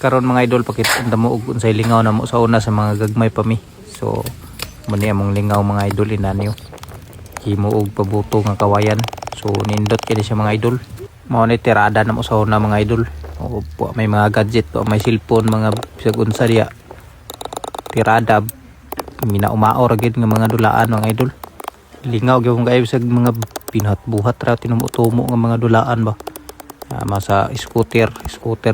karon mga idol pakita mo og unsay lingaw na mo sa una sa mga gagmay pa mi. So muni among lingaw mga idol inanyo. Himo og pabuto nga kawayan. So nindot kini siya mga idol. Mao ni tirada na mo sa una mga idol. O may mga gadget o may cellphone mga bisag unsa diya. Tirada minaumaor gid nga mga dulaan mga idol. Lingaw gyud kay bisag mga pinhat-buhat ra tinumo-tumo nga mga dulaan ba. Masa scooter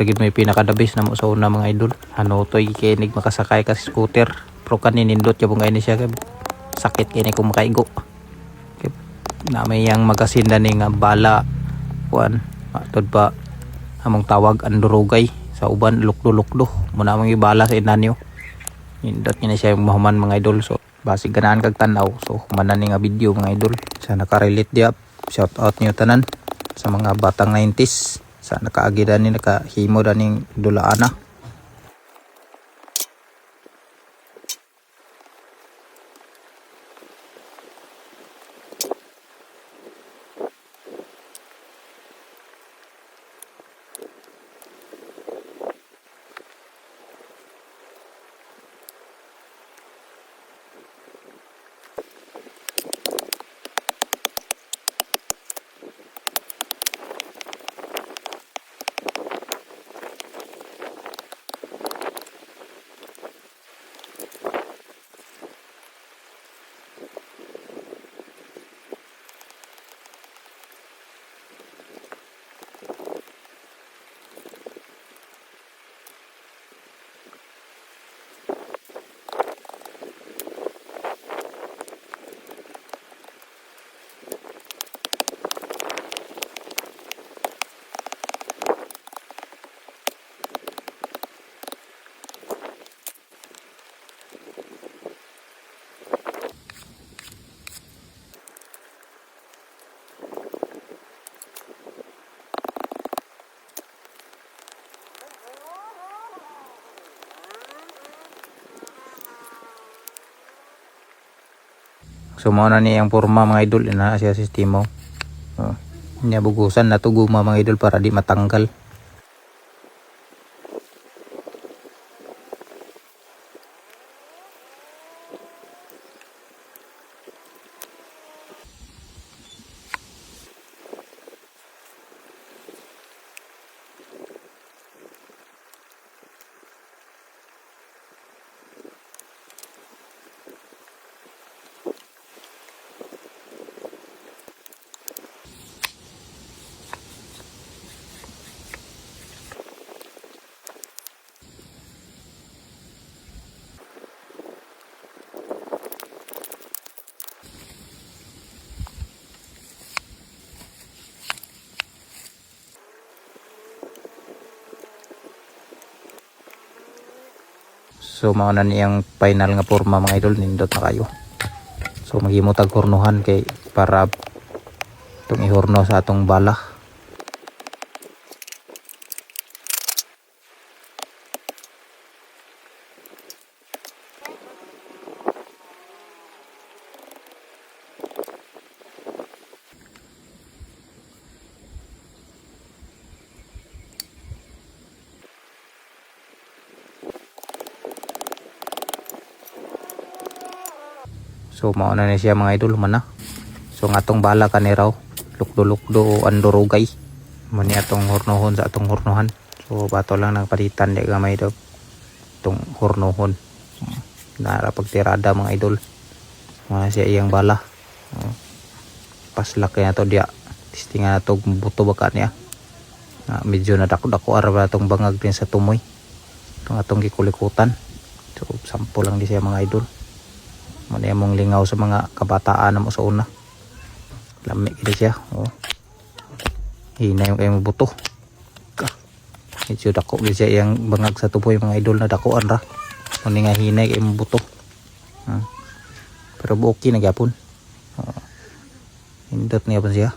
gid may pinakadabis na mo sa una mga idol. Ano to ikinig makasakay ka sa scooter pero kanin nindot jabong kay ni siya kay sakit kini kung makaigo. Na may yang magasin na ni nga bala kuan matod pa among tawag andurugay sa uban lukdo-lukdo mo na among ibala sa inanyo. Nindot ni siya yung mahuman mga idol. So basig ganahan kag tanaw so humanan ni nga video mga idol sa nakarelate dia. Shout out niyo tanan sa mga batang 90s sa nakaagi ni nakahimo ning dulaana. So mao na ni ang porma mga idol ina siya sistema. Nya bugusan na to guma mga idol para di matanggal. So mao na niyang final nga porma mga idol nindot na kayo. So maghimo tag hornohan kay para itong ihorno sa atong bala. So mao na ni siya mga idol man na. So ang atong bala kani raw lukdo-lukdo o andurugay. Mo ni atong hornohon sa atong hornohan. So bato lang nagpalitan di gamay daw itong hornohon. Nara pagtirada mga idol. Mo siya iyang bala. Paslak kaya to dia. Tistingan nato buto baka niya. Medyo nadako-dako ara atong bangag din sa tumoy. Itong atong gikulikutan. So sample lang di siya mga idol. Muna mong lingaw sa mga kabataan na mo sa una. Lamig gini siya. Hina yung kayong buto. Medyo dako gini siya yung bangag sa tupoy mga idol na dakoan ra. Muna nga hina yung kayong buto. Pero okay na gyapon. Hindot niya pa siya.